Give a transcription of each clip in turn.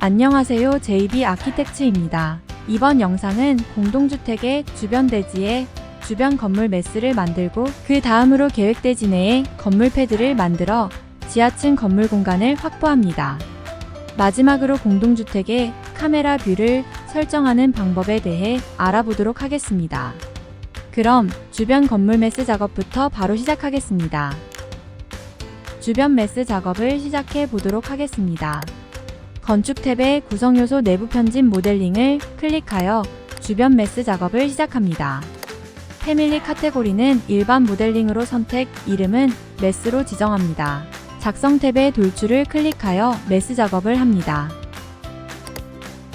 안녕하세요. JB 아키텍츠입니다. 이번 영상은 공동주택의 주변 대지에 주변 건물 매스를 만들고 그 다음으로 계획대지 내에 건물 패드를 만들어 지하층 건물 공간을 확보합니다. 마지막으로 공동주택의 카메라 뷰를 설정하는 방법에 대해 알아보도록 하겠습니다. 그럼 주변 건물 매스 작업부터 바로 시작하겠습니다. 주변 매스 작업을 시작해 보도록 하겠습니다. 건축 탭의 구성요소 내부 편집 모델링을 클릭하여 주변 매스 작업을 시작합니다. 패밀리 카테고리는 일반 모델링으로 선택, 이름은 매스로 지정합니다. 작성 탭의 돌출을 클릭하여 매스 작업을 합니다.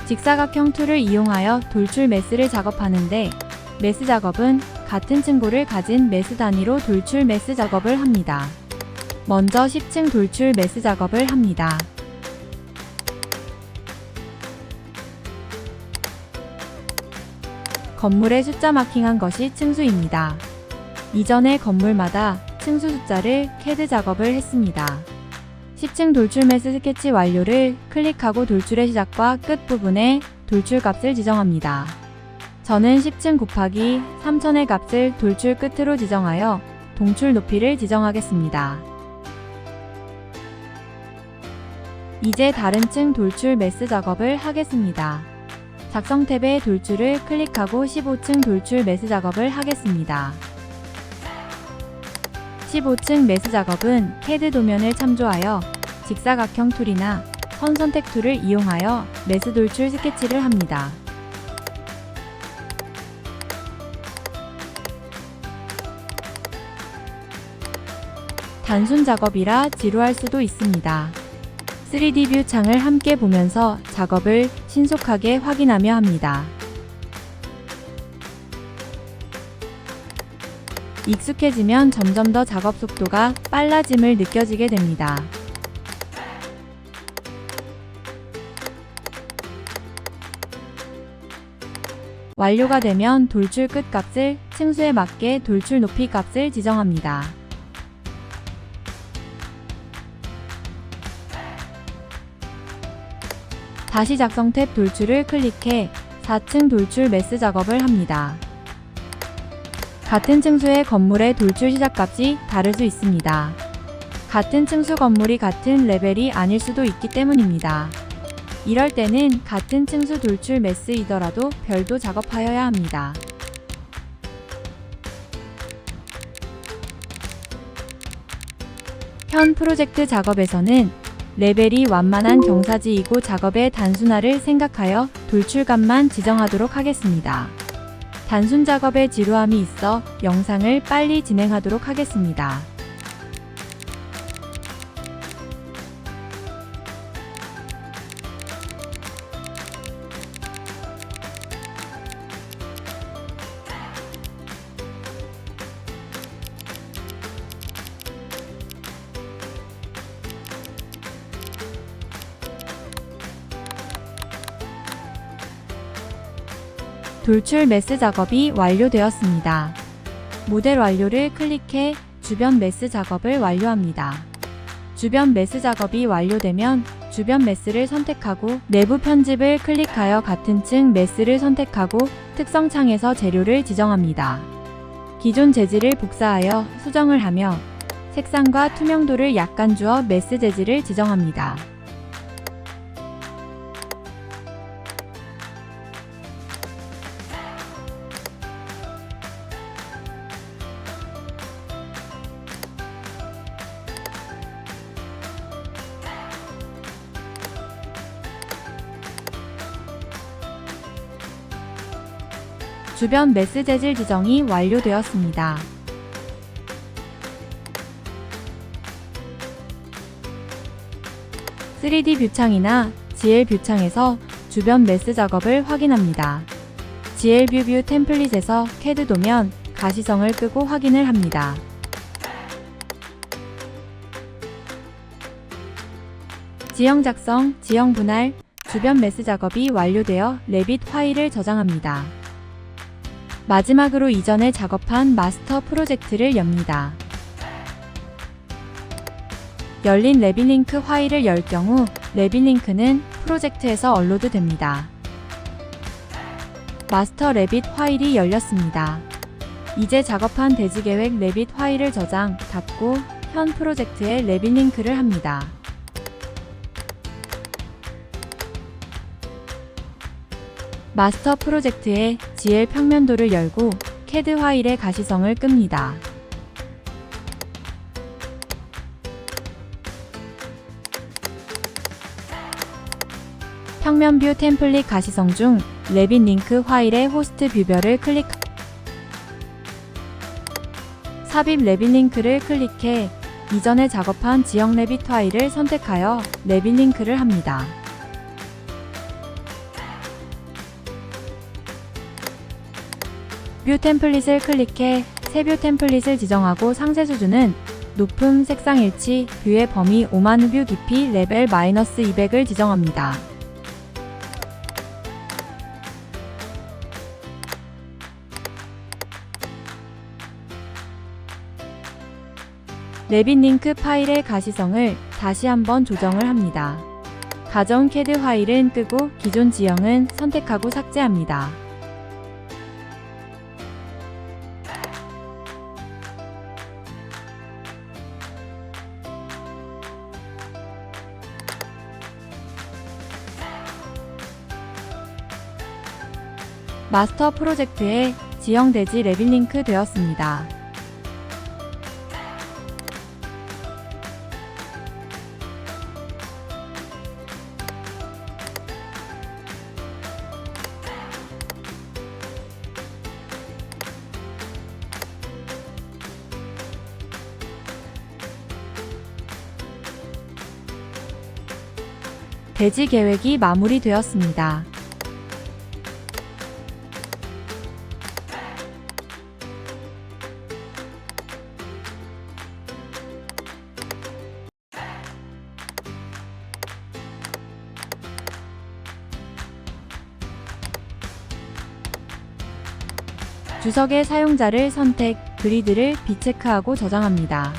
직사각형 툴을 이용하여 돌출 매스를 작업하는데 매스 작업은 같은 층고를 가진 매스 단위로 돌출 매스 작업을 합니다. 먼저 10층 돌출 매스 작업을 합니다. 건물에 숫자 마킹한 것이 층수입니다. 이전의 건물마다 층수 숫자를 CAD 작업을 했습니다. 10층 돌출 매스 스케치 완료를 클릭하고 돌출의 시작과 끝 부분에 돌출 값을 지정합니다. 저는 10층 곱하기 3000의 값을 돌출 끝으로 지정하여 동출 높이를 지정하겠습니다. 이제 다른 층 돌출 매스 작업을 하겠습니다. 작성 탭의 돌출을 클릭하고 15층 돌출 매스 작업을 하겠습니다. 15층 매스 작업은 CAD 도면을 참조하여 직사각형 툴이나 선 선택 툴을 이용하여 매스 돌출 스케치를 합니다. 단순 작업이라 지루할 수도 있습니다. 3D 뷰 창을 함께 보면서 작업을 신속하게 확인하며 합니다. 익숙해지면 점점 더 작업 속도가 빨라짐을 느껴지게 됩니다. 완료가 되면 돌출 끝 값을 층수에 맞게 돌출 높이 값을 지정합니다. 다시 작성 탭 돌출을 클릭해 4층 돌출 매스 작업을 합니다. 같은 층수의 건물의 돌출 시작값이 다를 수 있습니다. 같은 층수 건물이 같은 레벨이 아닐 수도 있기 때문입니다. 이럴 때는 같은 층수 돌출 매스이더라도 별도 작업하여야 합니다. 현 프로젝트 작업에서는 레벨이 완만한 경사지이고 작업의 단순화를 생각하여 돌출값만 지정하도록 하겠습니다. 단순 작업에 지루함이 있어 영상을 빨리 진행하도록 하겠습니다. 돌출 매스 작업이 완료되었습니다. 모델 완료를 클릭해 주변 매스 작업을 완료합니다. 주변 매스 작업이 완료되면 주변 매스를 선택하고 내부 편집을 클릭하여 같은 층 매스를 선택하고 특성 창에서 재료를 지정합니다. 기존 재질을 복사하여 수정을 하며 색상과 투명도를 약간 주어 매스 재질을 지정합니다. 주변 매스 재질 지정이 완료되었습니다. (3D) 뷰창이나 GL 뷰창에서 주변 매스 작업을 확인합니다. GL 뷰 템플릿에서 CAD 도면 가시성을 끄고 확인을 합니다. 지형 작성, 지형 분할, 주변 매스 작업이 완료되어 레빗 파일을 저장합니다. 마지막으로 이전에 작업한 마스터 프로젝트를 엽니다. 열린 레빗 링크 파일을 열 경우 레빗 링크는 프로젝트에서 업로드 됩니다. 마스터 레빗 파일이 열렸습니다. 이제 작업한 대지 계획 레빗 파일을 저장, 닫고 현 프로젝트에 레빗 링크를 합니다. 마스터 프로젝트의 GL 평면도를 열고 CAD 파일의 가시성을 끕니다. 평면 뷰 템플릿 가시성 중 레빗 링크 파일의 호스트 뷰별을 클릭. 삽입 레빗 링크를 클릭해 이전에 작업한 지역 레빗 파일을 선택하여 레빗 링크를 합니다. 뷰 템플릿을 클릭해 새 뷰 템플릿을 지정하고 상세 수준은 높음, 색상 일치, 뷰의 범위 5만 뷰 깊이 레벨 -200을 지정합니다. 레빗 링크 파일의 가시성을 다시 한번 조정을 합니다. 가져온 CAD 파일은 끄고 기존 지형은 선택하고 삭제합니다. 마스터 프로젝트에 지형 대지 레빗 링크 되었습니다. 대지 계획이 마무리되었습니다. 주석의 사용자를 선택, 그리드를 비체크하고 저장합니다.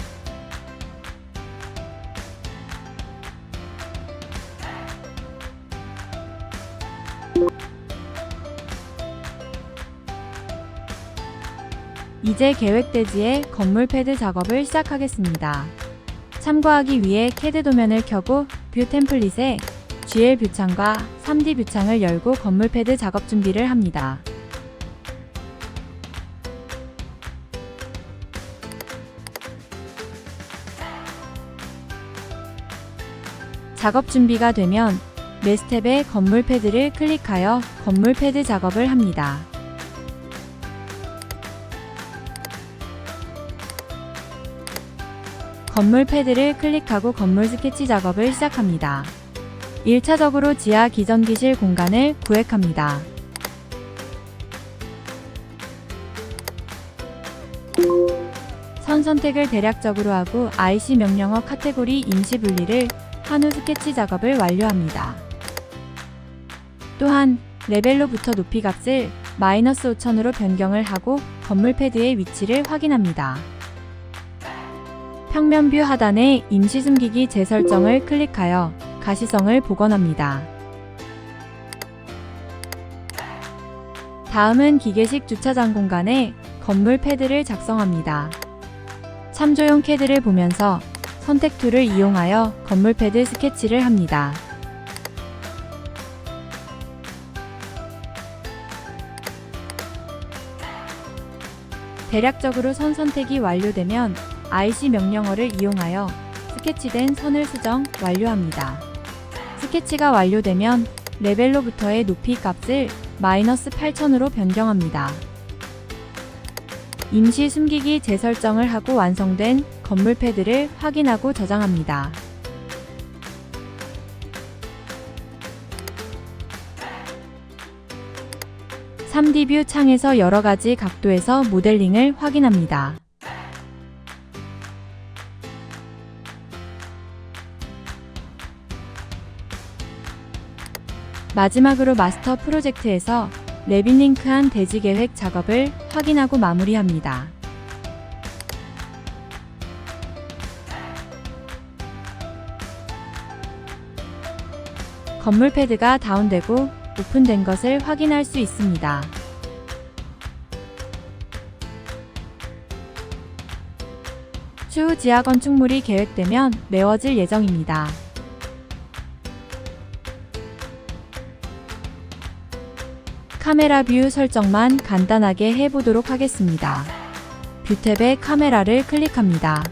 이제 계획 대지에 건물 패드 작업을 시작하겠습니다. 참고하기 위해 CAD 도면을 켜고 뷰 템플릿에 GL 뷰창과 3D 뷰창을 열고 건물 패드 작업 준비를 합니다. 작업 준비가 되면 매 스텝에 건물 패드를 클릭하여 건물 패드 작업을 합니다. 건물 패드를 클릭하고 건물 스케치 작업을 시작합니다. 1차적으로 지하 기전기실 공간을 구획합니다. 선 선택을 대략적으로 하고 IC 명령어 카테고리 임시 분리를 한 후 스케치 작업을 완료합니다. 또한 레벨로부터 높이 값을 -5000으로 변경을 하고 건물 패드의 위치를 확인합니다. 평면 뷰 하단의 임시 숨기기 재설정을 클릭하여 가시성을 복원합니다. 다음은 기계식 주차장 공간에 건물 패드를 작성합니다. 참조용 CAD를 보면서 선택 툴을 이용하여 건물 패드 스케치를 합니다. 대략적으로 선 선택이 완료되면 IC 명령어를 이용하여 스케치된 선을 수정, 완료합니다. 스케치가 완료되면 레벨로부터의 높이 값을 -8000으로 변경합니다. 임시 숨기기 재설정을 하고 완성된 건물 패드를 확인하고 저장합니다. (3D) 뷰 창에서 여러가지 각도에서 모델링을 확인합니다. 마지막으로 마스터 프로젝트에서 레빗 링크한 대지 계획 작업을 확인하고 마무리합니다. 건물 패드가 다운되고 오픈된 것을 확인할 수 있습니다. 추후 지하 건축물이 계획되면 메워질 예정입니다. 카메라 뷰 설정만 간단하게 해보도록 하겠습니다. 뷰 탭에 카메라를 클릭합니다.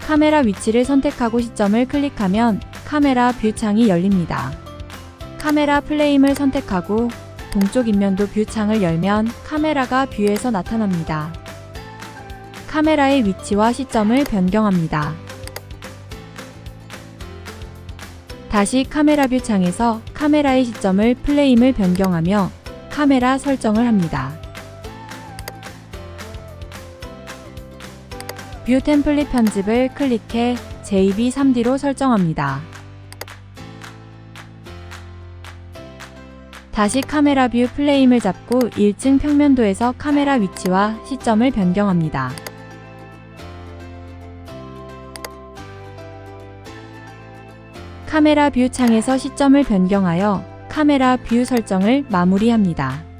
카메라 위치를 선택하고 시점을 클릭하면 카메라 뷰 창이 열립니다. 카메라 프레임을 선택하고 동쪽 인면도 뷰 창을 열면 카메라가 뷰에서 나타납니다. 카메라의 위치와 시점을 변경합니다. 다시 카메라 뷰 창에서 카메라의 시점을 프레임을 변경하며 카메라 설정을 합니다. 뷰 템플릿 편집을 클릭해 JB3D로 설정합니다. 다시 카메라 뷰 프레임을 잡고 1층 평면도에서 카메라 위치와 시점을 변경합니다. 카메라 뷰 창에서 시점을 변경하여 카메라 뷰 설정을 마무리합니다.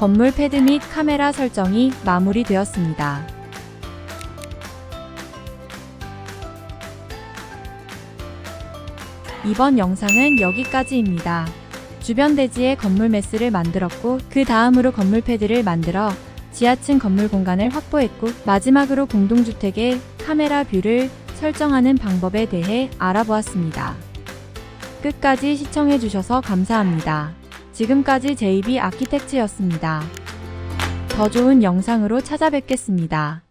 건물 패드 및 카메라 설정이 마무리되었습니다. 이번 영상은 여기까지입니다. 주변 대지에 건물 매스를 만들었고 그 다음으로 건물 패드를 만들어 지하층 건물 공간을 확보했고 마지막으로 공동주택의 카메라 뷰를 설정하는 방법에 대해 알아보았습니다. 끝까지 시청해주셔서 감사합니다. 지금까지 JB 아키텍트였습니다. 더 좋은 영상으로 찾아뵙겠습니다.